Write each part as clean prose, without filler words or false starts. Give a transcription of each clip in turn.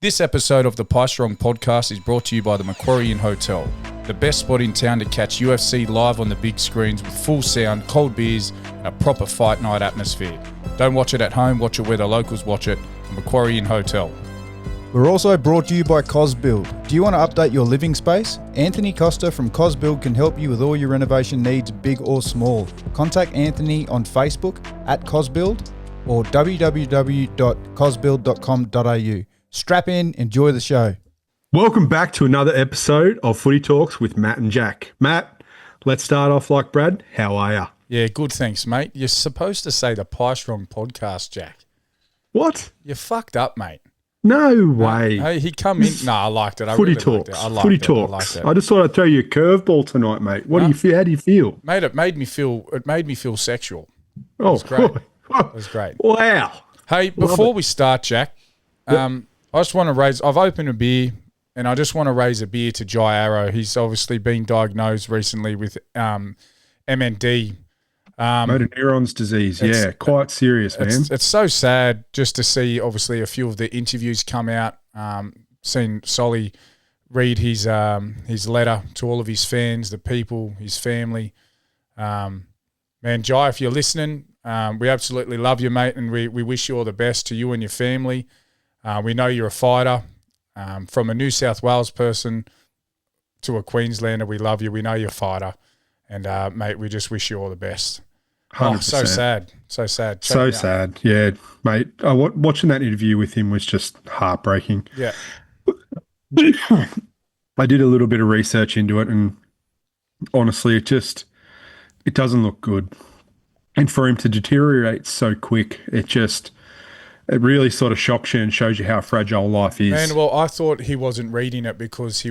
This episode of the Pie Strong podcast is brought to you by the Macquarie Inn Hotel, the best spot in town to catch UFC live on the big screens with full sound, cold beers, and a proper fight night atmosphere. Don't watch it at home, watch it where the locals watch it, the Macquarie Inn Hotel. We're also brought to you by CosBuild. Do you want to update your living space? Anthony Costa from CosBuild can help you with all your renovation needs, big or small. Contact Anthony on Facebook at CosBuild or www.cosbuild.com.au. Strap in, enjoy the show. Welcome back to another episode of Footy Talks with Matt and Jack. Matt, let's start off like Brad. How are you? Yeah, good, thanks, mate. You're supposed to say the Pie Strong podcast, Jack. What? You fucked up, mate. No way. Hey, he come in. No, I liked it. Footy Talks. Footy Talks. I just thought I'd throw you a curveball tonight, mate. What do you feel? How do you feel? Mate, it made me feel sexual. Oh, it was great. It was great. Wow. Hey, before we start, Jack, I just want to I've opened a beer, and I just want to raise a beer to Jai Arrow. He's obviously been diagnosed recently with MND. Motor neurons disease. Yeah, quite serious, man. It's so sad just to see, obviously, a few of the interviews come out. Seen Solly read his letter to all of his fans, the people, his family. Man, Jai, if you're listening, we absolutely love you, mate, and we wish you all the best to you and your family. We know you're a fighter. From a New South Wales person to a Queenslander, we love you. We know you're a fighter. And, mate, we just wish you all the best. 100%. Oh, so sad. So sad. So sad. Yeah, mate. Watching that interview with him was just heartbreaking. Yeah. I did a little bit of research into it, and honestly, it doesn't look good. And for him to deteriorate so quick, it really sort of shocks you and shows you how fragile life is. Man, well, I thought he wasn't reading it because he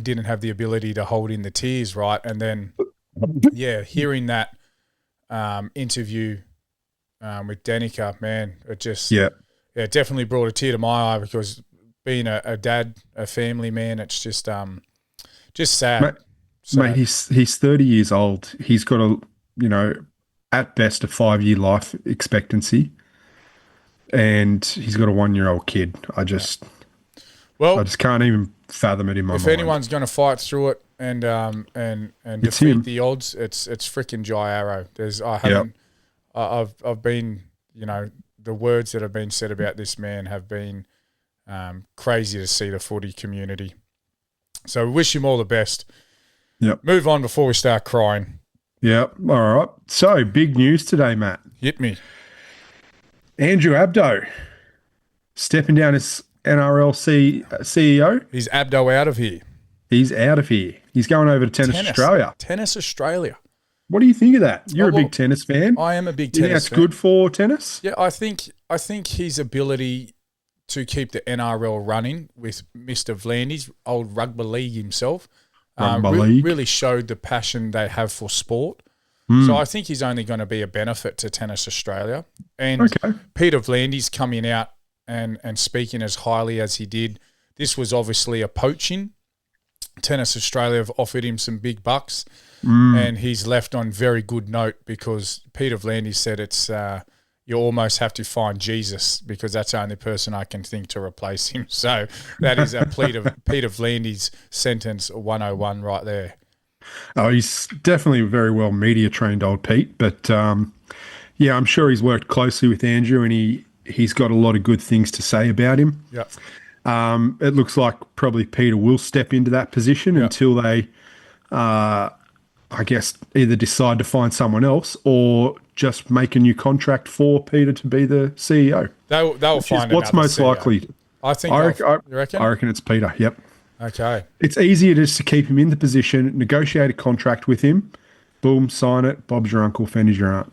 didn't have the ability to hold in the tears, right? And then, yeah, hearing that interview with Danica, man, it just it definitely brought a tear to my eye because being a dad, a family man, it's just sad. Mate, he's 30 years old. He's got at best a 5-year life expectancy. And he's got a 1-year-old kid. I just can't even fathom it in my mind. If anyone's going to fight through it and defeat the odds, it's freaking Jai Arrow. I've been, the words that have been said about this man have been crazy to see the footy community. So we wish him all the best. Yep. Move on before we start crying. Yep. All right. So big news today, Matt. Hit me. Andrew Abdo stepping down as NRL CEO. He's Abdo out of here. He's out of here. He's going over to Tennis Australia. Tennis Australia. What do you think of that? You're a big tennis fan. I am a big tennis fan. You think that's good for tennis? Yeah, I think his ability to keep the NRL running with Mr. Vlandis, old rugby league himself, really showed the passion they have for sport. So I think he's only going to be a benefit to Tennis Australia. And Peter Vlandis coming out and speaking as highly as he did, this was obviously a poaching. Tennis Australia have offered him some big bucks and he's left on very good note because Peter Vlandis said it's you almost have to find Jesus because that's the only person I can think to replace him. So that is a Peter Vlandis sentence 101 right there. Oh, he's definitely very well media trained, old Pete. But I'm sure he's worked closely with Andrew, and he's got a lot of good things to say about him. Yeah. It looks like probably Peter will step into that position until they, I guess, either decide to find someone else or just make a new contract for Peter to be the CEO. They'll find what's most CEO. likely. I reckon it's Peter. Yep. Okay. It's easier just to keep him in the position, negotiate a contract with him, boom, sign it, Bob's your uncle, Fenny's your aunt.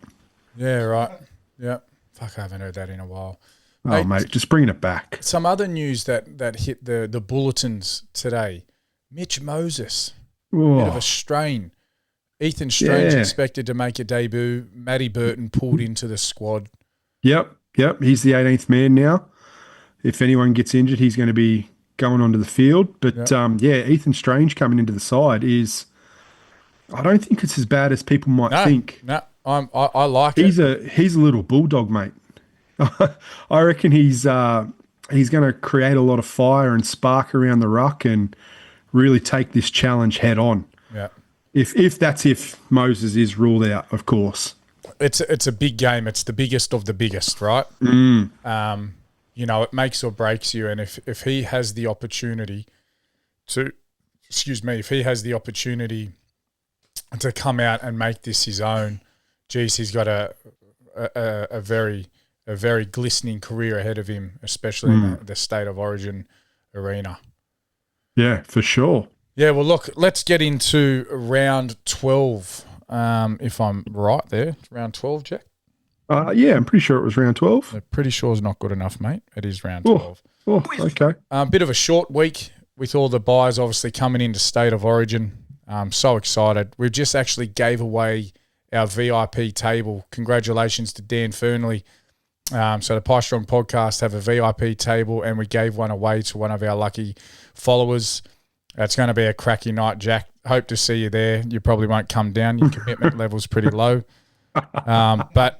Yeah, right. Yeah. Fuck, I haven't heard that in a while. Oh, mate, just bringing it back. Some other news that hit the bulletins today. Mitch Moses, bit of a strain. Ethan Strange expected to make a debut. Matty Burton pulled into the squad. Yep. He's the 18th man now. If anyone gets injured, he's going to be going onto the field. But, Ethan Strange coming into the side is – I don't think it's as bad as people might think. No, I like it. He's a little bulldog, mate. I reckon he's he's going to create a lot of fire and spark around the ruck and really take this challenge head on. Yeah. If Moses is ruled out, of course. It's a big game. It's the biggest of the biggest, right? It makes or breaks you. And if he has the opportunity to come out and make this his own, geez, he's got a very glistening career ahead of him, especially in the State of Origin arena. Yeah, for sure. Yeah, well, look, let's get into round 12, if I'm right there. Round 12, Jack? Yeah, I'm pretty sure it was round 12. I'm pretty sure it's not good enough, mate. It is round 12. Oh, okay. A bit of a short week with all the buys obviously coming into State of Origin. I'm so excited. We just actually gave away our VIP table. Congratulations to Dan Fernley. So the Pie Strong podcast have a VIP table, and we gave one away to one of our lucky followers. It's going to be a cracky night, Jack. Hope to see you there. You probably won't come down. Your commitment level's pretty low. But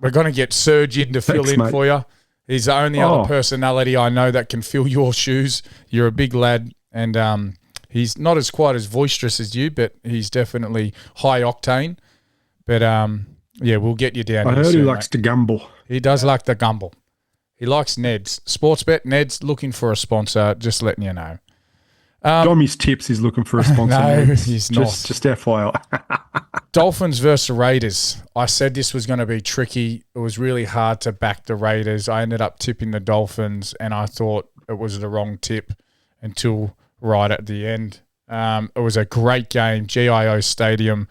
we're going to get Serge in to fill in for you. He's the only other personality I know that can fill your shoes. You're a big lad, and he's not as quite as boisterous as you, but he's definitely high octane. But, we'll get you down. I heard he likes to gumble. He does like the gumble. He likes Ned's. Sportsbet, Ned's looking for a sponsor, just letting you know. Dommy's Tips is looking for a sponsor. No, he's not. Just FYI. Dolphins versus Raiders. I said this was going to be tricky. It was really hard to back the Raiders. I ended up tipping the Dolphins, and I thought it was the wrong tip until right at the end. It was a great game, GIO Stadium.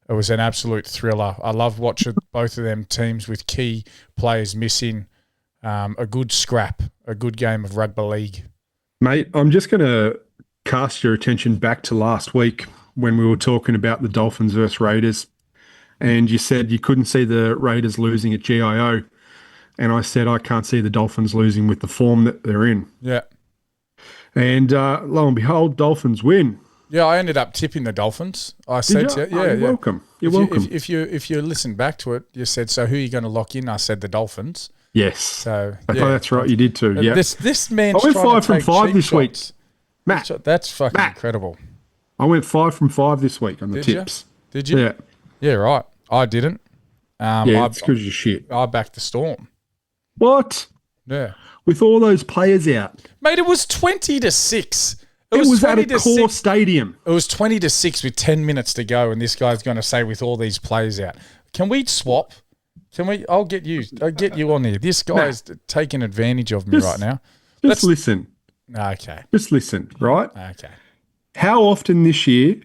It was an absolute thriller. I love watching both of them teams with key players missing. A good scrap, a good game of rugby league. Mate, I'm just going to cast your attention back to last week when we were talking about the Dolphins versus Raiders, and you said you couldn't see the Raiders losing at GIO, and I said I can't see the Dolphins losing with the form that they're in. Yeah. And lo and behold, Dolphins win. Yeah, I ended up tipping the Dolphins. I said to you, you're welcome. You're welcome. If you listen back to it, you said, so who are you going to lock in? I said the Dolphins. Yes. So that's right. You did too. Yeah. This man. I went 5 from 5 this week. Matt, that's fucking incredible. I went 5 from 5 this week on the tips. Did you? Yeah. Yeah, right. I didn't. It's because you're shit. I backed the Storm. What? Yeah. With all those players out, mate, it was 20-6. It was at a core stadium. It was 20-6 with 10 minutes to go, and this guy's going to say with all these players out. Can we swap? I'll get you on here. This guy's taking advantage of me right now. Just listen. Okay. Just listen, right? Okay. How often this year?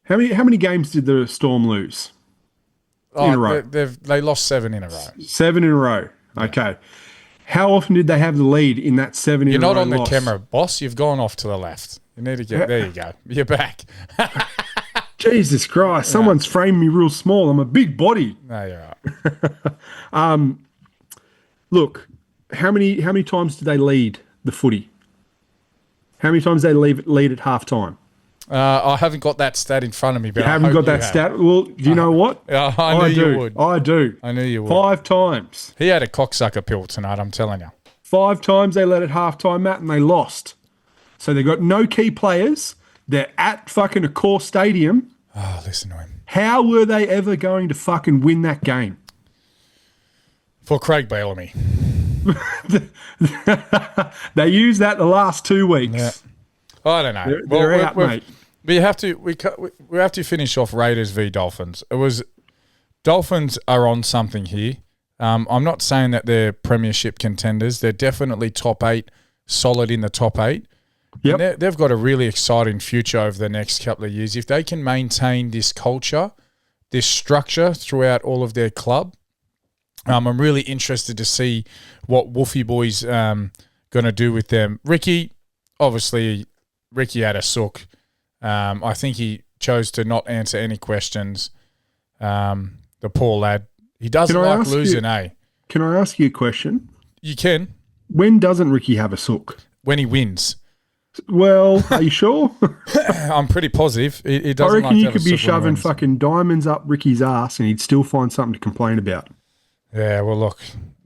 How many games did the Storm lose in a row? They lost 7 in a row. 7 in a row. Okay. How often did they have the lead in that 7 in a row? You're not on loss? the camera, boss. You've gone off to the left. You need to get there. You go. You're back. Jesus Christ! Someone's framed me real small. I'm a big body. No, you're right. Look, how many times did they lead the footy? How many times did they lead at halftime? I haven't got that stat in front of me, but you haven't got that stat. Well, do you know what? I knew you would. I do. I knew you would. 5 times. He had a cocksucker pill tonight. I'm telling you. 5 times they led at halftime, Matt, and they lost. So they got no key players. They're at fucking a core stadium. Oh, listen to him. How were they ever going to fucking win that game? For Craig Bellamy. They used that the last 2 weeks. Yeah. I don't know. They're out, mate. We have to finish off Raiders v Dolphins. Dolphins are on something here. I'm not saying that they're premiership contenders. They're definitely top 8, solid in the top 8. Yep. They've got a really exciting future over the next couple of years. If they can maintain this culture, this structure throughout all of their club, I'm really interested to see what Woofy Boy's going to do with them. Ricky had a sook. I think he chose to not answer any questions. The poor lad. He doesn't like losing, Can I ask you a question? You can. When doesn't Ricky have a sook? When he wins. Well, are you sure? I'm pretty positive. He doesn't. I reckon like you could be shoving fucking diamonds up Ricky's ass and he'd still find something to complain about. Yeah, well, look,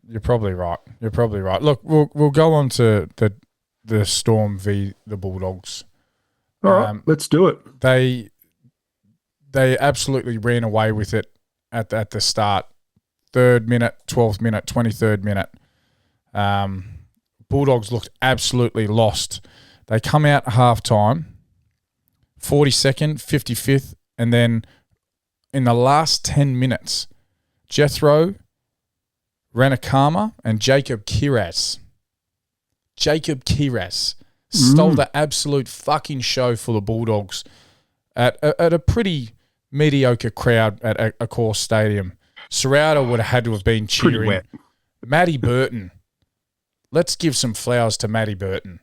You're probably right. You're probably right. Look, we'll go on to the Storm v the Bulldogs. All right, let's do it. They absolutely ran away with it at the start. 3rd minute, 12th minute, 23rd minute. Bulldogs looked absolutely lost. They come out half time, 42nd, 55th, and then in the last 10 minutes, Jethro, Ranakama, and Jacob Kiraz stole the absolute fucking show for the Bulldogs at a pretty mediocre crowd at Accor Stadium. Serrata would have had to have been cheering. Pretty wet. Matty Burton. Let's give some flowers to Matty Burton.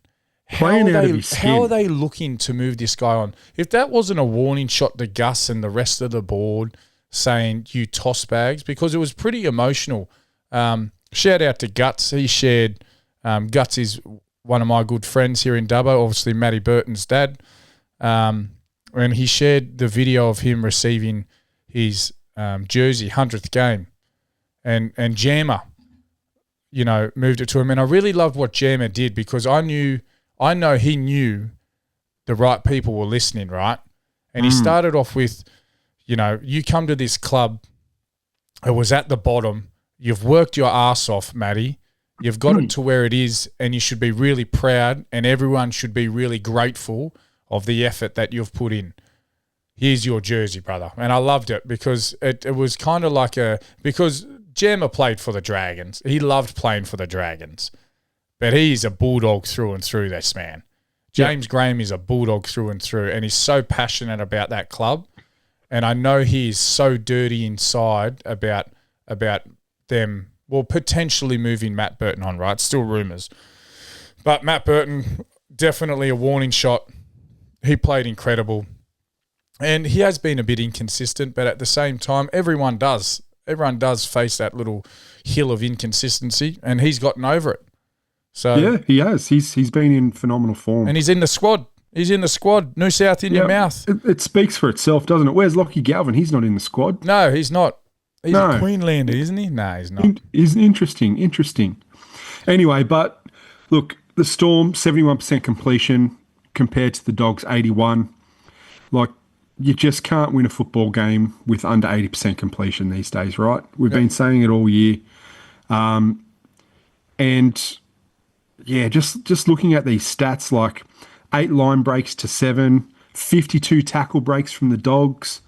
How are they looking to move this guy on? If that wasn't a warning shot to Gus and the rest of the board saying, you toss bags, because it was pretty emotional. Shout out to Guts. He shared, Guts is one of my good friends here in Dubbo, obviously Matty Burton's dad. And he shared the video of him receiving his jersey, 100th game. And Jammer, moved it to him. And I really loved what Jammer did, because I know he knew the right people were listening, right? And he started off with, you come to this club, it was at the bottom, you've worked your ass off, Matty, you've got it to where it is, and you should be really proud, and everyone should be really grateful of the effort that you've put in. Here's your jersey, brother. And I loved it, because it was kind of like because Jammer played for the Dragons. He loved playing for the Dragons. But he's a Bulldog through and through, this man. James Graham is a Bulldog through and through, and he's so passionate about that club. And I know he is so dirty inside about them, potentially moving Matt Burton on, right? Still rumours. But Matt Burton, definitely a warning shot. He played incredible. And he has been a bit inconsistent, but at the same time, everyone does. Everyone does face that little hill of inconsistency, and he's gotten over it. So yeah, he has. He's been in phenomenal form. And he's in the squad. He's in the squad. New South in your mouth. It speaks for itself, doesn't it? Where's Lockie Galvin? He's not in the squad. No, he's not. He's a Queenslander, isn't he? No, he's not. He's interesting. Anyway, but look, the Storm, 71% completion compared to the Dogs, 81%. Like, you just can't win a football game with under 80% completion these days, right? We've been saying it all year. And yeah, just looking at these stats, like 8 line breaks to 7, 52 tackle breaks from the Dogs.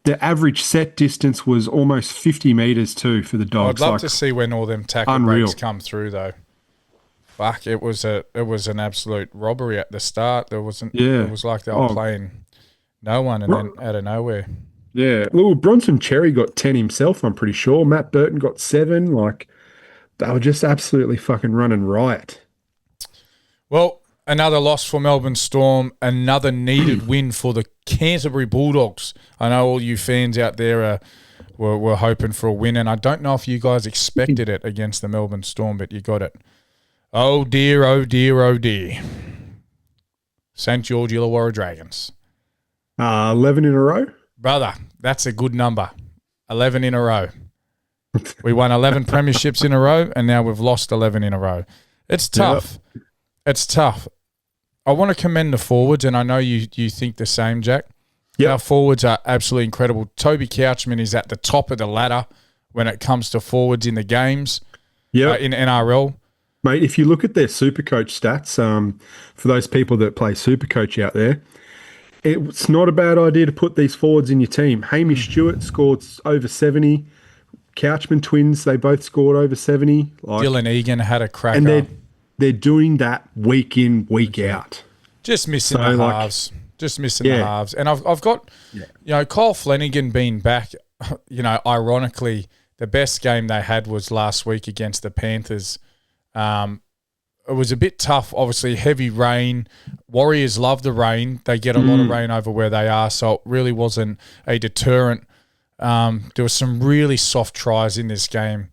The average set distance was almost 50 metres too for the Dogs. I'd love to see when all them tackle breaks come through, though. Fuck, it was an absolute robbery at the start. There wasn't. Yeah. It was like they were playing no one, and then out of nowhere. Yeah. Well, Bronson Cherry got 10 himself, I'm pretty sure. Matt Burton got 7. Like, they were just absolutely fucking running riot. Well, another loss for Melbourne Storm. Another needed win for the Canterbury Bulldogs. I know all you fans out there were hoping for a win, and I don't know if you guys expected it against the Melbourne Storm, but you got it. Oh dear, oh dear, oh dear. St. George Illawarra Dragons. 11 in a row? Brother, that's a good number. 11 in a row. We won 11 premierships in a row, and now we've lost 11 in a row. It's tough. Yep. It's tough. I want to commend the forwards, and I know you think the same, Jack. Our forwards are absolutely incredible. Toby Couchman is at the top of the ladder when it comes to forwards in the games in NRL. Mate, if you look at their Supercoach stats, for those people that play Supercoach out there, it's not a bad idea to put these forwards in your team. Hamish Stewart scored over 70. Couchman twins, they both scored over 70. Dylan Egan had a cracker. And they're doing that week in, week out. Just missing the halves. Just missing the halves. And I've got, Kyle Flanagan being back, ironically, the best game they had was last week against the Panthers. It was a bit tough, obviously, heavy rain. Warriors love the rain. They get a lot of rain over where they are, so it really wasn't a deterrent. There were some really soft tries in this game.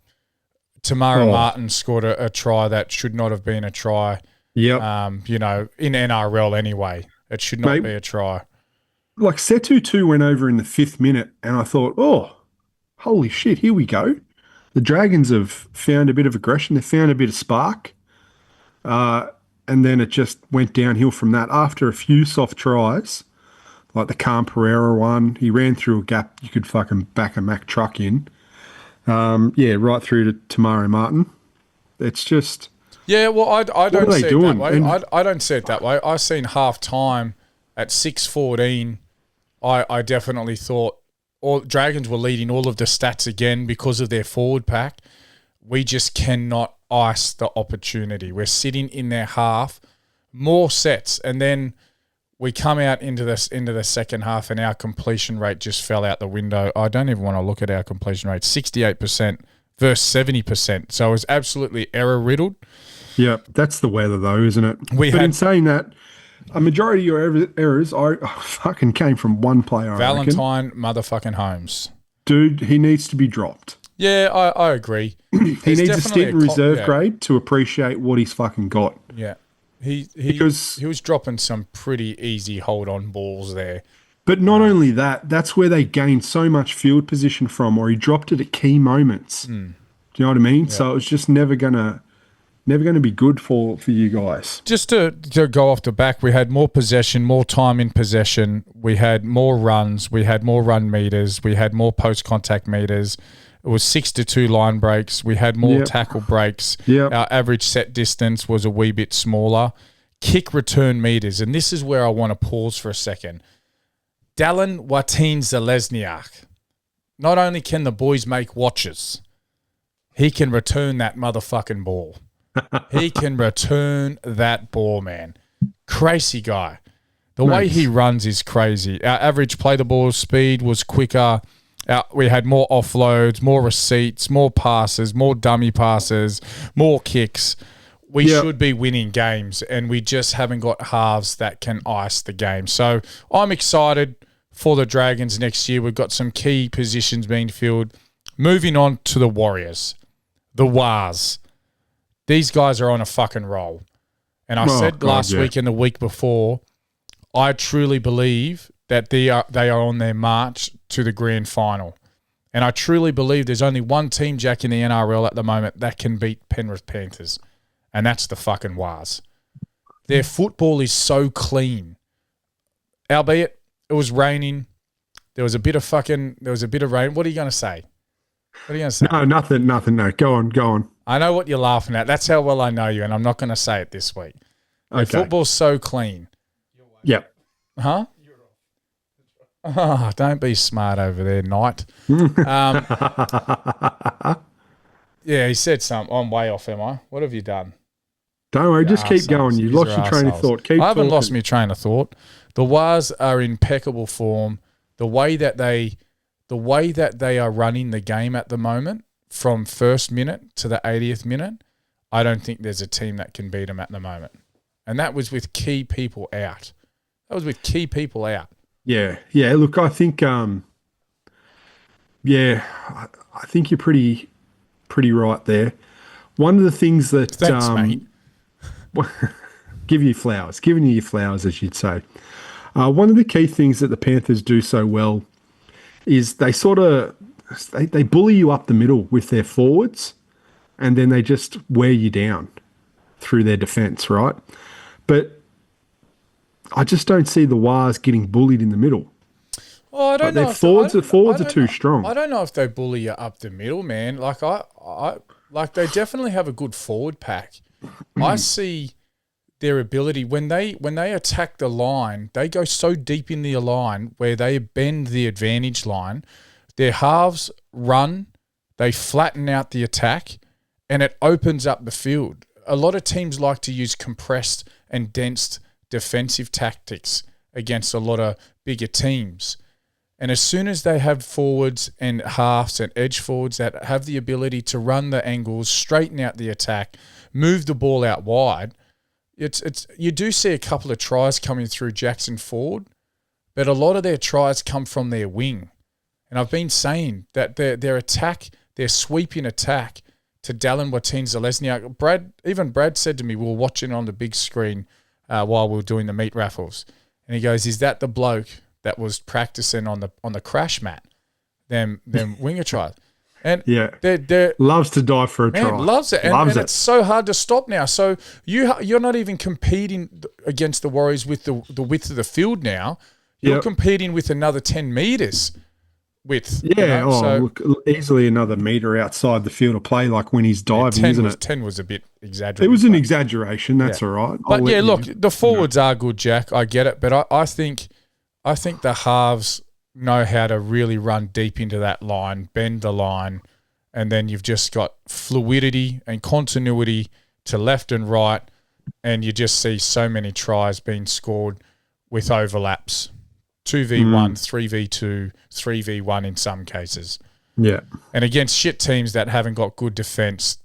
Tamara Martin scored a try that should not have been a try. Yep. In NRL anyway. It should not be a try. Like Setu 2 went over in the 5th minute, and I thought, oh, holy shit, here we go. The Dragons have found a bit of aggression. They found a bit of spark. And then it just went downhill from that. After a few soft tries, like the Calm Pereira one, he ran through a gap you could fucking back a Mack truck in. Right through to Tamari Martin. It's just... Yeah, well, I don't see it doing? that way. I don't see it that way. I seen half time at 6:14. I definitely thought all Dragons were leading all of the stats again because of their forward pack. We just cannot ice the opportunity. We're sitting in their half, more sets, and then we come out into the second half, and our completion rate just fell out the window. I don't even want to look at our completion rate: 68% versus 70%. So it was absolutely error riddled. Yeah, that's the weather, though, isn't it? In saying that, a majority of your errors fucking came from one player. Valentine motherfucking Holmes. Dude, he needs to be dropped. Yeah, I agree. He needs to sit in reserve grade to appreciate what he's fucking got. Yeah. He was dropping some pretty easy hold-on balls there. But not only that, that's where they gained so much field position from, or he dropped it at key moments. Do you know what I mean? Yeah. So it was just never gonna be good for you guys. Just to go off the back, we had more possession, more time in possession. We had more runs. We had more run meters. We had more post-contact meters. It was 6-2 line breaks. We had more tackle breaks. Yep. Our average set distance was a wee bit smaller. Kick return meters, and this is where I want to pause for a second. Dallin Watine-Zelezniak. Not only can the boys make watches, he can return that motherfucking ball. He can return that ball, man. Crazy guy. The way he runs is crazy. Our average play the ball speed was quicker. We had more offloads, more receipts, more passes, more dummy passes, more kicks. We should be winning games, and we just haven't got halves that can ice the game. So I'm excited for the Dragons next year. We've got some key positions being filled. Moving on to the Warriors, the Wars. These guys are on a fucking roll. And I said last week and the week before, I truly believe that they are on their march to the grand final. And I truly believe there's only one team, Jack, in the NRL at the moment that can beat Penrith Panthers, and that's the fucking Wars. Their football is so clean. Albeit it was raining. There was a bit of rain. What are you going to say? What are you going to say? No, nothing. No, go on. I know what you're laughing at. That's how well I know you, and I'm not going to say it this week. Okay. Football's so clean. Yep. Huh? Oh, don't be smart over there, Knight. Yeah, he said something. I'm way off, am I? What have you done? Don't worry, just keep going. You lost your train of thought. I haven't lost my train of thought. The Wars are in impeccable form. The way that they are running the game at the moment, from first minute to the 80th minute, I don't think there's a team that can beat them at the moment. And that was with key people out. Yeah. Look, I think, I think you're pretty right there. One of the things that, thanks, mate. giving you your flowers, as you'd say. One of the key things that the Panthers do so well is they they bully you up the middle with their forwards, and then they just wear you down through their defense, right? But I just don't see the Wars getting bullied in the middle. Oh, I don't know. Their forwards are too strong. I don't know if they bully you up the middle, man. Like they definitely have a good forward pack. I see their ability when they attack the line, they go so deep in the line where they bend the advantage line. Their halves run, they flatten out the attack, and it opens up the field. A lot of teams like to use compressed and dense defensive tactics against a lot of bigger teams. And as soon as they have forwards and halves and edge forwards that have the ability to run the angles, straighten out the attack, move the ball out wide, you do see a couple of tries coming through Jackson Ford, but a lot of their tries come from their wing. And I've been saying that their attack, their sweeping attack to Dallin Watine-Zelezniak, Brad said to me, we were watching on the big screen while we were doing the meat raffles. And he goes, is that the bloke that was practicing on the crash mat, them winger tries? And Yeah. they're Loves to die for a try. loves it. And it's so hard to stop now. So you're not even competing against the Warriors with the width of the field now. You're competing with another 10 metres width. Yeah, look, easily another metre outside the field of play, like when he's diving, isn't it? 10 was a bit exaggerated. It was an exaggeration. That's all right. But look, the forwards are good, Jack. I get it. But I think the halves know how to really run deep into that line, bend the line, and then you've just got fluidity and continuity to left and right, and you just see so many tries being scored with overlaps. 2v1, 3v2, 3v1 in some cases. Yeah. And against shit teams that haven't got good defence,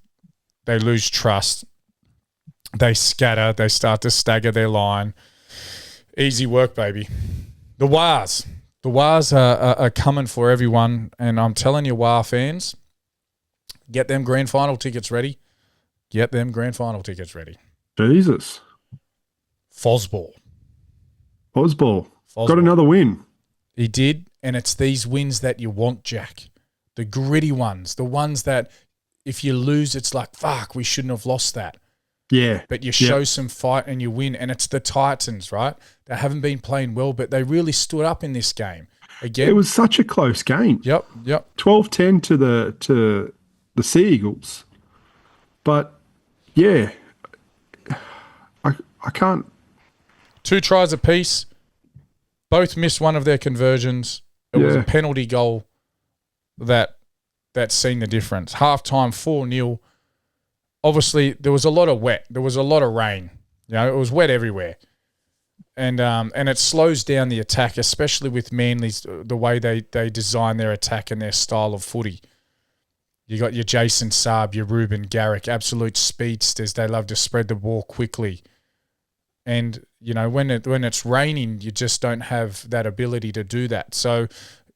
they lose trust. They scatter. They start to stagger their line. Easy work, baby. The Wars. The Wars are coming for everyone. And I'm telling you, War fans, get them grand final tickets ready. Get them grand final tickets ready. Jesus. Fosball. Got another win. He did, and it's these wins that you want, Jack. The gritty ones, the ones that if you lose, it's like, fuck, we shouldn't have lost that. Yeah. But you show some fight and you win, and it's the Titans, right? They haven't been playing well, but they really stood up in this game. Again, it was such a close game. Yep. 12-10 to the Sea Eagles. But, yeah, I can't. 2 tries apiece. Both missed one of their conversions. It was a penalty goal that seen the difference. Halftime 4-0. Obviously, there was a lot of wet. There was a lot of rain. You know, it was wet everywhere. And it slows down the attack, especially with Manly's, the way they design their attack and their style of footy. You got your Jason Saab, your Ruben Garrick, absolute speedsters. They love to spread the ball quickly. And, you know, when it's raining, you just don't have that ability to do that. So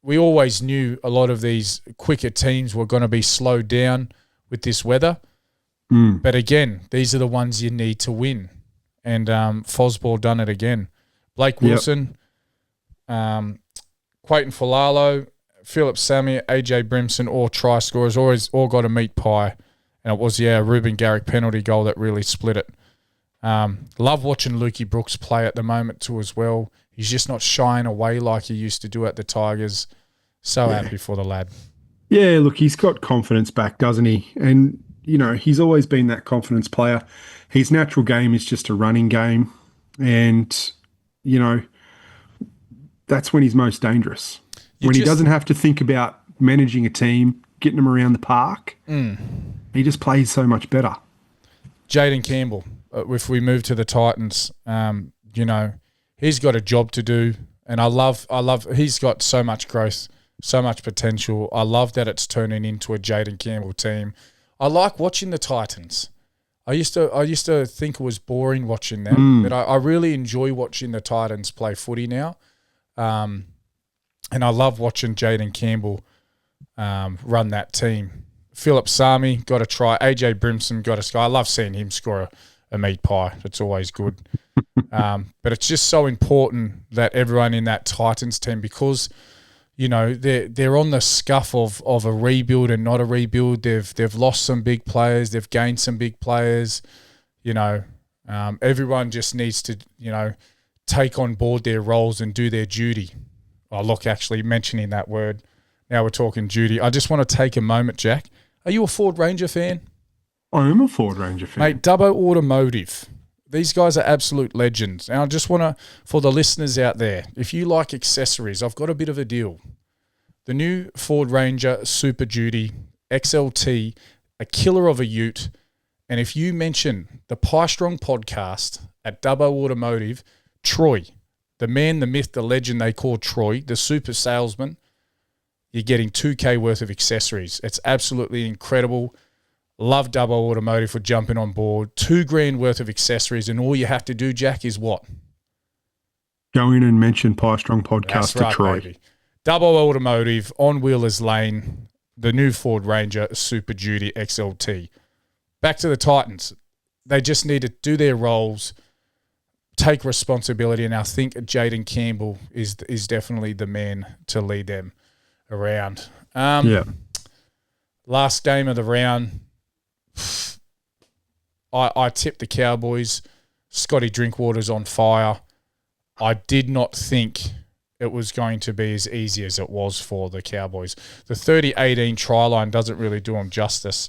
we always knew a lot of these quicker teams were going to be slowed down with this weather. But again, these are the ones you need to win. And Fosball done it again. Blake Wilson, Quayton Falalo, Philip Sammy, AJ Brimson, all try scorers, all got a meat pie. And it was, a Ruben Garrick penalty goal that really split it. Love watching Lukey Brooks play at the moment too as well. He's just not shying away like he used to do at the Tigers. So happy for the lad. Yeah, look, he's got confidence back, doesn't he? And, you know, he's always been that confidence player. His natural game is just a running game. And, you know, that's when he's most dangerous. He doesn't have to think about managing a team, getting them around the park. He just plays so much better. Jaden Campbell. If we move to the Titans, you know, he's got a job to do, and I love. He's got so much growth, so much potential. I love that it's turning into a Jaden Campbell team. I like watching the Titans. I used to think it was boring watching them, but I really enjoy watching the Titans play footy now, and I love watching Jaden Campbell run that team. Philip Sami got a try. AJ Brimson got a score. I love seeing him score a meat pie. It's always good. But it's just so important that everyone in that Titans team, because, you know, they're on the scuff of a rebuild and not a rebuild. They've lost some big players. They've gained some big players. You know, everyone just needs to, you know, take on board their roles and do their duty. Oh, look, actually mentioning that word. Now we're talking duty. I just want to take a moment, Jack. Are you a Ford Ranger fan? I am a Ford Ranger fan. Mate, Dubbo Automotive. These guys are absolute legends. And I just want to, for the listeners out there, if you like accessories, I've got a bit of a deal. The new Ford Ranger Super Duty XLT, a killer of a ute. And if you mention the Pie Strong podcast at Dubbo Automotive, Troy, the man, the myth, the legend they call Troy, the super salesman, you're getting $2,000 worth of accessories. It's absolutely incredible. Love Dubbo Automotive for jumping on board. $2,000 worth of accessories, and all you have to do, Jack, is what? Go in and mention Pie Strong Podcast That's to right, Troy. Baby. Dubbo Automotive, on Wheelers Lane, the new Ford Ranger Super Duty XLT. Back to the Titans. They just need to do their roles, take responsibility, and I think Jaden Campbell is definitely the man to lead them around. Last game of the round, I tipped the Cowboys. Scotty Drinkwater's on fire. I did not think it was going to be as easy as it was for the Cowboys. The 30-18 try line doesn't really do them justice.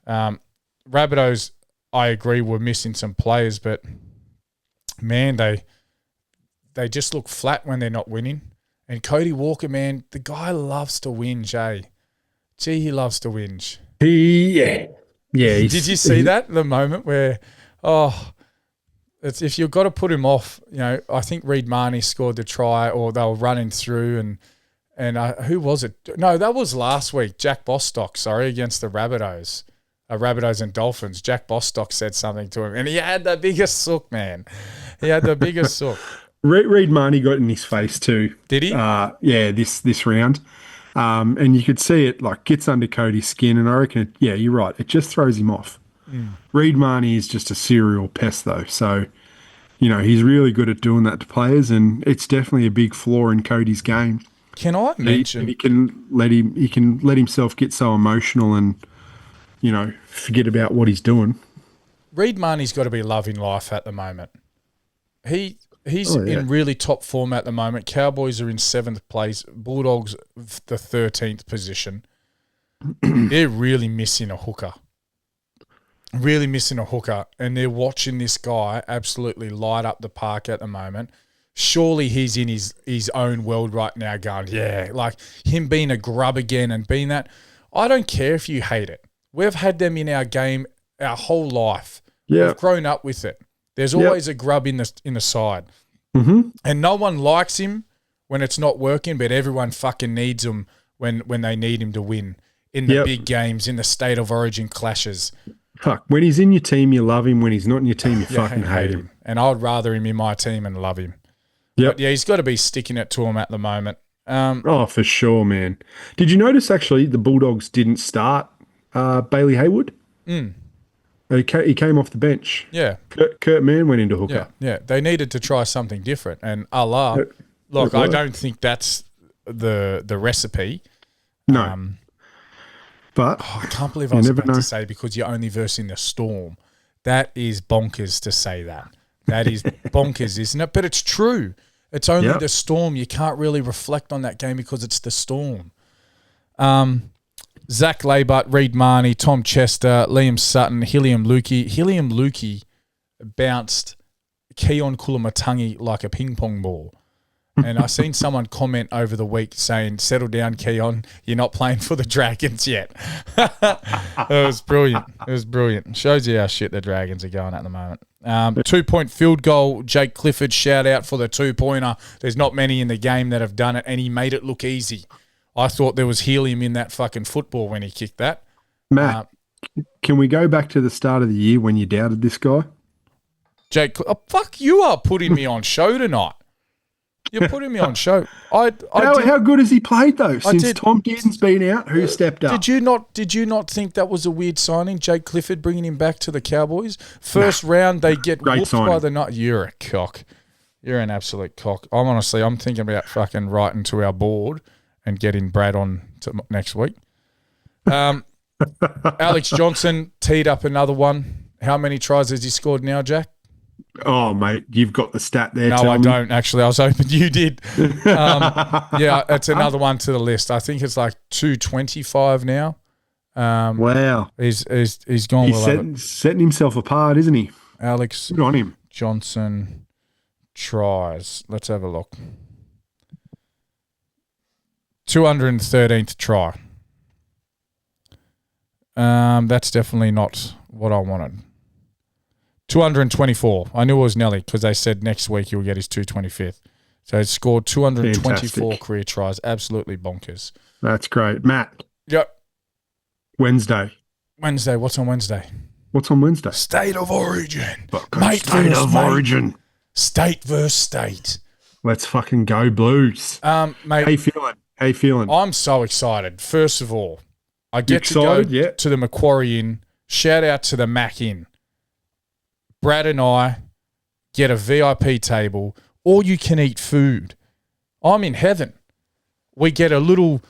Rabbitohs, I agree, were missing some players, but man, they just look flat when they're not winning. And Cody Walker, man, the guy loves to whinge, eh? Gee, he loves to whinge. Yeah. Did you see that? The moment where, it's if you've got to put him off, I think Reed Marnie scored the try, or they were running through, and who was it? No, that was last week. Jack Bostock, against the Rabbitohs. Rabbitohs and Dolphins. Jack Bostock said something to him, and he had the biggest sook, man. He had the biggest sook. Reed Marnie got in his face too. Did he? This round. And you could see it gets under Cody's skin, and I reckon, you're right. It just throws him off. Reed Marnie is just a serial pest, though. So, he's really good at doing that to players, and it's definitely a big flaw in Cody's game. Can I mention he can let himself get so emotional and forget about what he's doing. Reed Marnie's got to be loving life at the moment. He's in really top form at the moment. Cowboys are in 7th place. Bulldogs the 13th position. They're really missing a hooker. And they're watching this guy absolutely light up the park at the moment. Surely he's in his own world right now going, him being a grub again and being that. I don't care if you hate it. We've had them in our game our whole life. Yeah. We've grown up with it. There's always a grub in the side. Mm-hmm. And no one likes him when it's not working, but everyone fucking needs him when they need him to win in the big games, in the state of origin clashes. Fuck, when he's in your team, you love him. When he's not in your team, you fucking hate him. And I would rather him in my team and love him. Yep. But he's got to be sticking it to him at the moment. For sure, man. Did you notice, actually, the Bulldogs didn't start Bailey Hayward? He came off the bench. Yeah. Kurt Mann went into hooker. Yeah. They needed to try something different. And I don't think that's the recipe. No. But I can't believe I was about to say because you're only versing the Storm. That is bonkers to say that. That is bonkers, isn't it? But it's true. It's only the Storm. You can't really reflect on that game because it's the Storm. Zach Laybutt, Reed Marnie, Tom Chester, Liam Sutton, Hilliam Lukey. Hilliam Lukey bounced Keon Kulamatangi like a ping pong ball. And I seen someone comment over the week saying, settle down, Keon. You're not playing for the Dragons yet. It was brilliant. Shows you how shit the Dragons are going at the moment. 2-point field goal. Jake Clifford, shout out for the 2-pointer. There's not many in the game that have done it, and he made it look easy. I thought there was helium in that fucking football when he kicked that. Matt, can we go back to the start of the year when you doubted this guy? Jake, fuck, you are putting me on show tonight. You're putting me on show. How good has he played though? Since Tom Dearden's been out, who stepped up? Did you not think that was a weird signing? Jake Clifford bringing him back to the Cowboys. First round, they get whooped by the night. You're a cock. You're an absolute cock. I'm thinking about fucking writing to our board and getting Brad on to next week. Alex Johnson teed up another one. How many tries has he scored now, Jack? Oh, mate, you've got the stat there. No, I don't, actually. I was hoping you did. It's another one to the list. I think it's like 225 now. Wow. He's gone He's setting himself apart, isn't he? Alex Good on him. Johnson tries. Let's have a look. 213th try. That's definitely not what I wanted. 224. I knew it was Nelly because they said next week he'll get his 225th. So he's scored 224 career tries. Absolutely bonkers. That's great. Matt. Yep. Wednesday. What's on Wednesday? What's on Wednesday? State of Origin. Origin. State versus state. Let's fucking go Blues. Mate. How you feeling? I'm so excited. First of all, I get to go to the Macquarie Inn. Shout out to the Mac Inn. Brad and I get a VIP table, all you can eat food. I'm in heaven. We get a little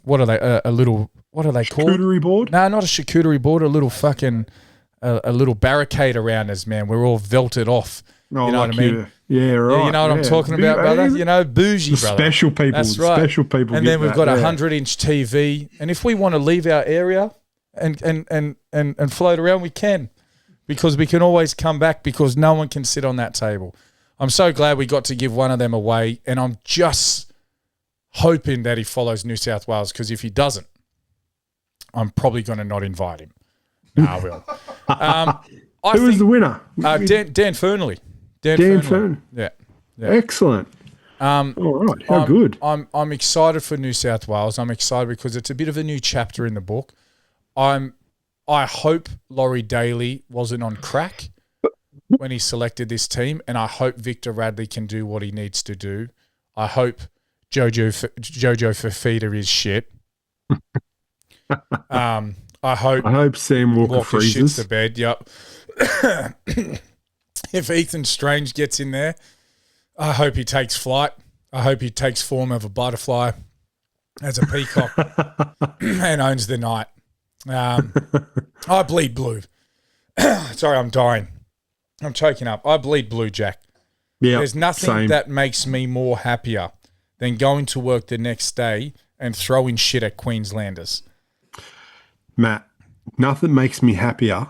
what are they? A little, what are they called? Charcuterie board? No, not a charcuterie board. A little fucking, a little barricade around us, man. We're all velted off. Oh, you know like what I mean? Yeah, right. You know what I'm talking about, brother? You know, bougie, brother. Special people. That's right. Special people. And then we've got a 100-inch TV. And if we want to leave our area and float around, we can. Because we can always come back because no one can sit on that table. I'm so glad we got to give one of them away. And I'm just hoping that he follows New South Wales, because if he doesn't, I'm probably going to not invite him. No, I will. Who was the winner? Dan Fernley. Dan Fern. Yeah. Excellent. All right. How good. I'm excited for New South Wales. I'm excited because it's a bit of a new chapter in the book. I hope Laurie Daly wasn't on crack when he selected this team, and I hope Victor Radley can do what he needs to do. I hope Jojo Fafita is shit. I hope Sam Walker freezes shits the bed. Yep. If Ethan Strange gets in there, I hope he takes flight. I hope he takes form of a butterfly as a peacock and owns the night. I bleed blue. Sorry, I'm dying. I'm choking up. I bleed blue, Jack. Yeah, there's nothing that makes me more happier than going to work the next day and throwing shit at Queenslanders. Matt, nothing makes me happier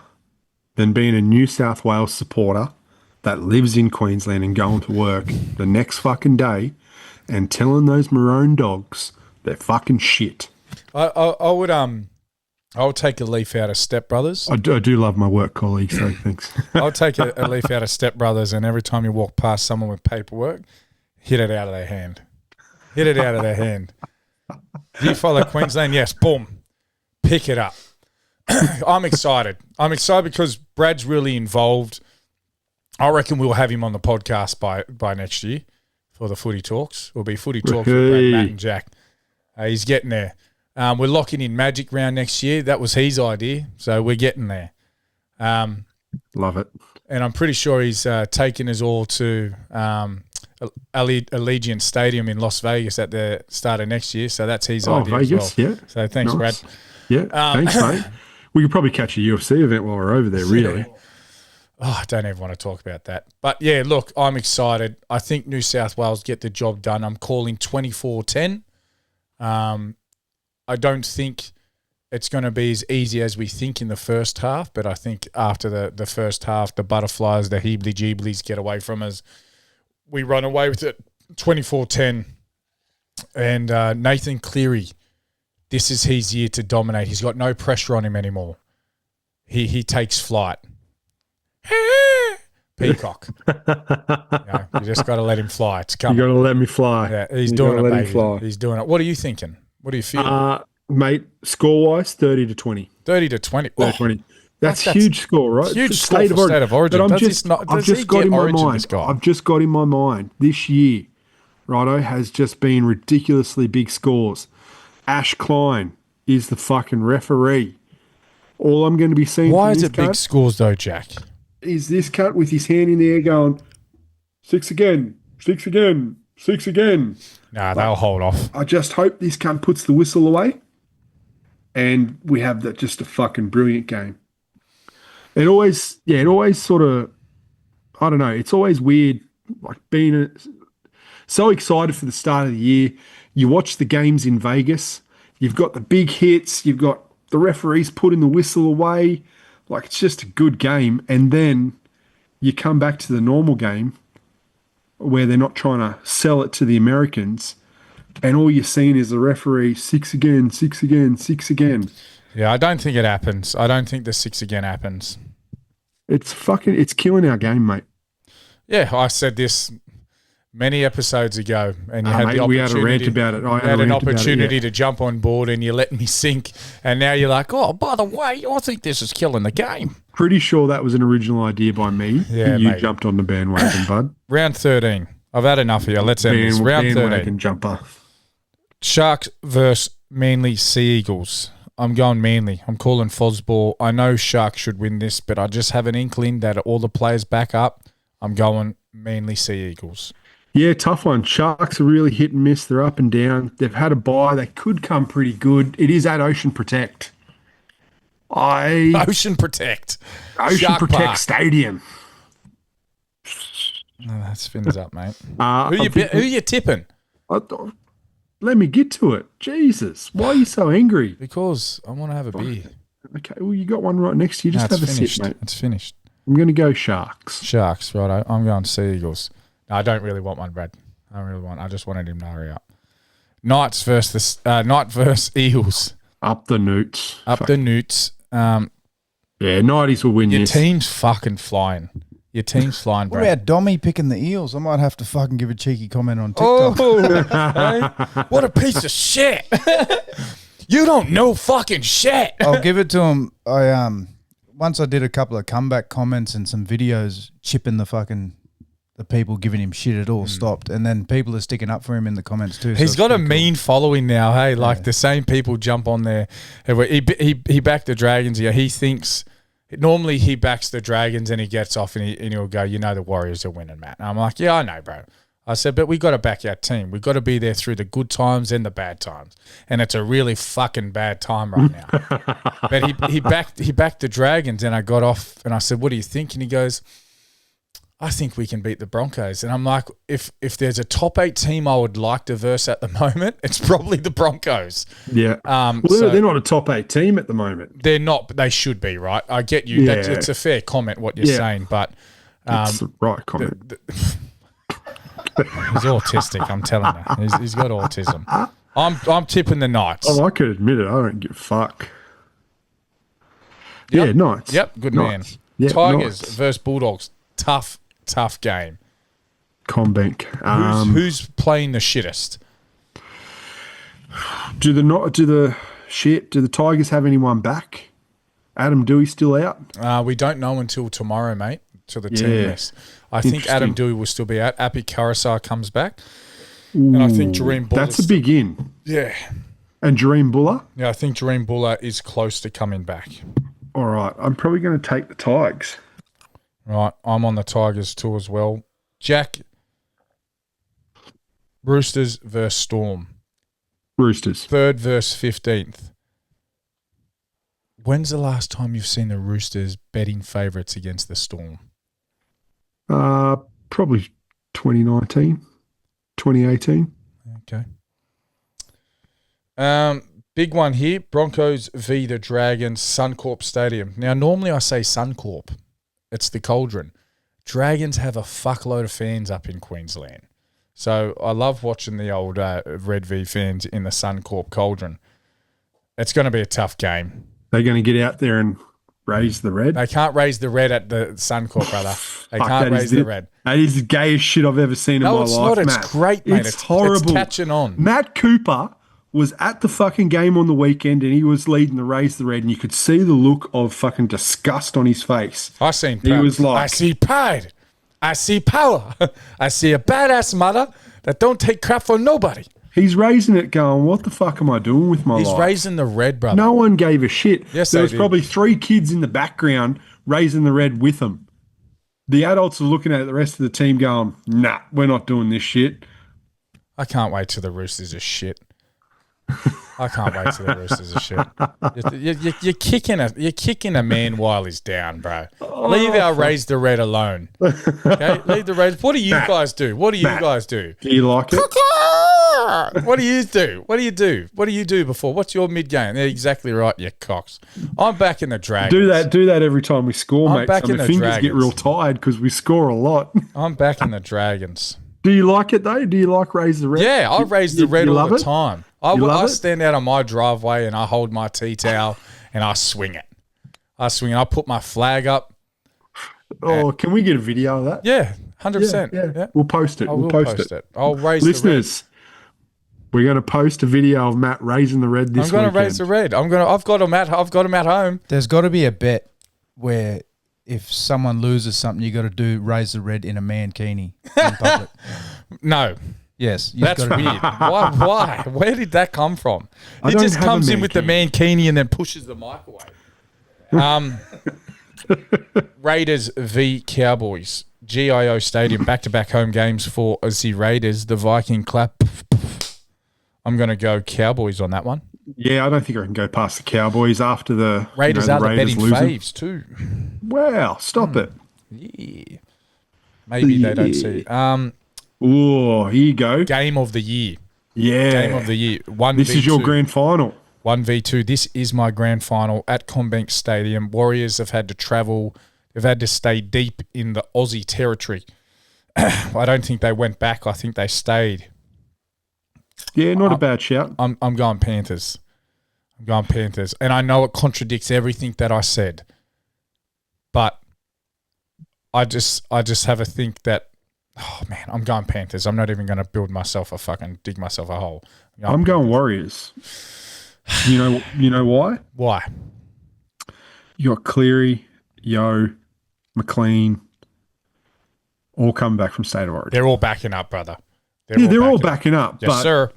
than being a New South Wales supporter that lives in Queensland and going to work the next fucking day and telling those maroon dogs they're fucking shit. I would take a leaf out of Step Brothers. I do love my work colleagues, so thanks. I'll take a leaf out of Step Brothers, and every time you walk past someone with paperwork, hit it out of their hand. Hit it out of their hand. Do you follow Queensland? Yes. Boom. Pick it up. I'm excited. I'm excited because Brad's really involved. I reckon we'll have him on the podcast by next year for the Footy Talks. It'll be Footy Talks with Brad, Matt and Jack. He's getting there. We're locking in Magic Round next year. That was his idea, so we're getting there. Love it. And I'm pretty sure he's taken us all to Allegiant Stadium in Las Vegas at the start of next year, so that's his idea Vegas, as well. yeah. So thanks, nice. Brad. Yeah, thanks, mate. We could probably catch a UFC event while we're over there, really. Yeah. Oh, I don't even want to talk about that. But, yeah, look, I'm excited. I think New South Wales get the job done. I'm calling 24-10. I don't think it's going to be as easy as we think in the first half, but I think after the first half, the butterflies, the heebly-jeeblies get away from us. We run away with it 24-10. And Nathan Cleary, this is his year to dominate. He's got no pressure on him anymore. He takes flight. Peacock. You just got to let him fly. It's coming. You got to let me fly. Yeah, he's doing it, baby. He's doing it. What are you thinking? What do you feel? Mate, score-wise, 30-20. 30-20. 30-20. That's huge score, right? Huge score for State of Origin. But I've just got in my mind this year, righto, has just been ridiculously big scores. Ash Klein is the fucking referee. All I'm going to be seeing Why is it big scores though, Jack? Is this cut with his hand in the air going, 6 again, 6 again, 6 again. Nah, they'll hold off. I just hope this cunt puts the whistle away and we have just a fucking brilliant game. It always sort of, I don't know, it's always weird, like being so excited for the start of the year. You watch the games in Vegas, you've got the big hits, you've got the referees putting the whistle away. Like, it's just a good game. And then you come back to the normal game where they're not trying to sell it to the Americans, and all you're seeing is the referee, 6 again, 6 again, 6 again. Yeah, I don't think it happens. I don't think the 6 again happens. It's killing our game, mate. Yeah, I said this many episodes ago, and you had the opportunity. We had a rant about it. You had an opportunity to jump on board, and you let me sink, and now you're like, oh, by the way, I think this is killing the game. Pretty sure that was an original idea by me. Yeah, you jumped on the bandwagon, bud. Round 13. I've had enough here. Let's end this. Round 13. Jumper. Sharks versus Manly Sea Eagles. I'm going Manly. I'm calling Fosball. I know Sharks should win this, but I just have an inkling that all the players back up. I'm going Manly Sea Eagles. Yeah, tough one. Sharks are really hit and miss. They're up and down. They've had a bye. They could come pretty good. It is at Ocean Protect. Ocean Protect. Ocean Shark Protect Park. Stadium. No, that spins up, mate. Who you tipping? Let me get to it. Jesus, why are you so angry? Because I want to have a beer. Okay, well, you got one right next to you. Just have a finished. sip, mate. It's finished. I'm going to go Sharks. Sharks, right? I'm going Sea Eagles. No, I don't really want one, Brad. I just wanted him to hurry up. Knights versus Eagles. Up the Newts. The Newts. Yeah, Knighties will win your this. Your team's fucking flying. Your team's flying, bro. What about Dommy picking the Eels? I might have to fucking give a cheeky comment on TikTok. Hey, what a piece of shit. You don't know fucking shit. I'll give it to him. Once I did a couple of comeback comments and some videos chipping the people giving him shit, it all stopped. And then people are sticking up for him in the comments too. He's got a mean following now, hey? Like the same people jump on there. He backed the Dragons. Yeah, he thinks... Normally he backs the Dragons and he gets off and he'll go, the Warriors are winning, Matt. And I'm like, yeah, I know, bro. I said, but we got to back our team. We got to be there through the good times and the bad times. And it's a really fucking bad time right now. But he backed the Dragons and I got off and I said, what do you think? And he goes, I think we can beat the Broncos. And I'm like, if there's a top 8 team I would like to verse at the moment, it's probably the Broncos. Yeah. They're not a top 8 team at the moment. They're not, but they should be, right? I get you. Yeah. It's a fair comment what you're saying, but... it's the right comment. He's autistic, I'm telling you. He's got autism. I'm tipping the Knights. Oh, I could admit it. I don't give a fuck. Yep. Yeah, Knights. Yep, good Knights. man. Yep, Tigers Knights. versus Bulldogs. Tough game. Combank. Who's playing the shittest? Do the Tigers have anyone back? Adam Dewey still out? We don't know until tomorrow, mate. To the team list. I think Adam Dewey will still be out. Appy Carousel comes back. And I think Jareem Buller. That's a big in. Yeah. And Jareem Buller? Yeah, I think Jareem Buller is close to coming back. All right. I'm probably going to take the Tigers. Right. I'm on the Tigers too as well. Jack, Roosters versus Storm. Roosters. 3rd versus 15th. When's the last time you've seen the Roosters betting favourites against the Storm? Probably 2019, 2018. Okay. Big one here. Broncos v the Dragons, Suncorp Stadium. Now, normally I say Suncorp. It's the Cauldron. Dragons have a fuckload of fans up in Queensland. So I love watching the old Red V fans in the Suncorp Cauldron. It's going to be a tough game. They're going to get out there and raise the red? They can't raise the red at the Suncorp, brother. They can't raise the red. That is the gayest shit I've ever seen in my life, No, it's not. Matt. It's great, mate. It's horrible. It's catching on. Matt Cooper was at the fucking game on the weekend and he was leading the raise the red and you could see the look of fucking disgust on his face. I seen He was like... I see pride. I see power. I see a badass mother that don't take crap for nobody. He's raising it going, what the fuck am I doing with my life? He's raising the red, brother. No one gave a shit. Yes, there was did. probably 3 kids in the background raising the red with them. The adults are looking at the rest of the team going, nah, we're not doing this shit. I can't wait till the Roosters are shit. I can't wait till the Roosters are shit. You're kicking a man while he's down, bro. Leave our raise the red alone. Okay, leave the red. What do you guys do? What do you guys do? Do you like it? What do you do? What do you do? What do you do before? What's your mid game? Yeah, exactly right, you cocks. I'm back in the Dragons. Do that every time we score, mate. Back in my the fingers Dragons. get real tired because we score a lot. I'm back in the Dragons. Do you like it though? Do you like raise the red? Yeah, I raise the red all the time. I it? stand out on my driveway and I hold my tea towel and I swing it. I put my flag up. Oh, can we get a video of that? Yeah, 100%. Yeah. We'll post it. We'll post it. I'll raise Listeners, we're going to post a video of Matt raising the red this weekend. I'm going to raise the red. I've got him at home. There's got to be a bet where if someone loses something, you got to do raise the red in a mankini in public. No. Yes. That's weird. Why? Where did that come from? He just comes in with the mankini and then pushes the mic away. Raiders v Cowboys. GIO Stadium, back-to-back home games for the Raiders. The Viking clap. I'm going to go Cowboys on that one. Yeah, I don't think I can go past the Cowboys after the Raiders are the betting losing. faves too. Wow, stop it. Yeah. Maybe they don't see it. Oh, here you go. Game of the year. Yeah. Game of the year. This is your grand final. 1v2. This is my grand final at CommBank Stadium. Warriors have had to travel. They've had to stay deep in the Aussie territory. I don't think they went back. I think they stayed. Yeah, not a bad shout. I'm going Panthers. And I know it contradicts everything that I said. But I just have a think that, oh man, I'm going Panthers. I'm not even going to dig myself a hole. I'm going Warriors. You know why? Why? You got Cleary, Yo, McLean, all coming back from State of Origin. They're all backing up, brother. They're all backing up. Yes, sir.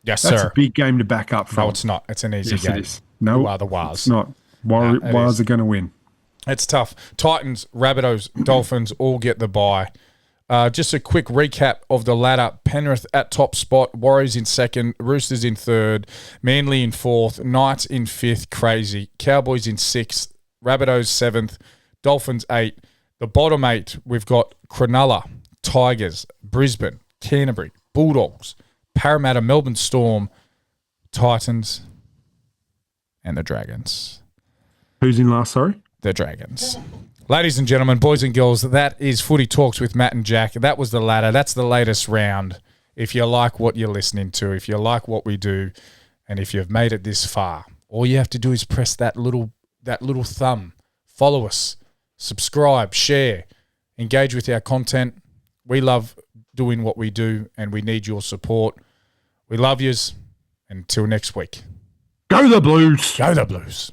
Yes, that's sir. a big game to back up from. No, it's not. It's an easy game. It is. No, you are the Waz. It's not. Waz are going to win. It's tough. Titans, Rabbitohs, Dolphins all get the bye. Just a quick recap of the ladder. Penrith at top spot, Warriors in second, Roosters in third, Manly in fourth, Knights in fifth, crazy, Cowboys in sixth, Rabbitohs seventh, Dolphins 8. The bottom 8, we've got Cronulla, Tigers, Brisbane, Canterbury, Bulldogs, Parramatta, Melbourne Storm, Titans, and the Dragons. Who's in last, sorry? The Dragons. Ladies and gentlemen, boys and girls, that is Footy Talks with Matt and Jack. That was the ladder. That's the latest round. If you like what you're listening to, if you like what we do, and if you've made it this far, all you have to do is press that little thumb. Follow us. Subscribe, share, engage with our content. We love doing what we do, and we need your support. We love yous. Until next week. Go the Blues. Go the Blues.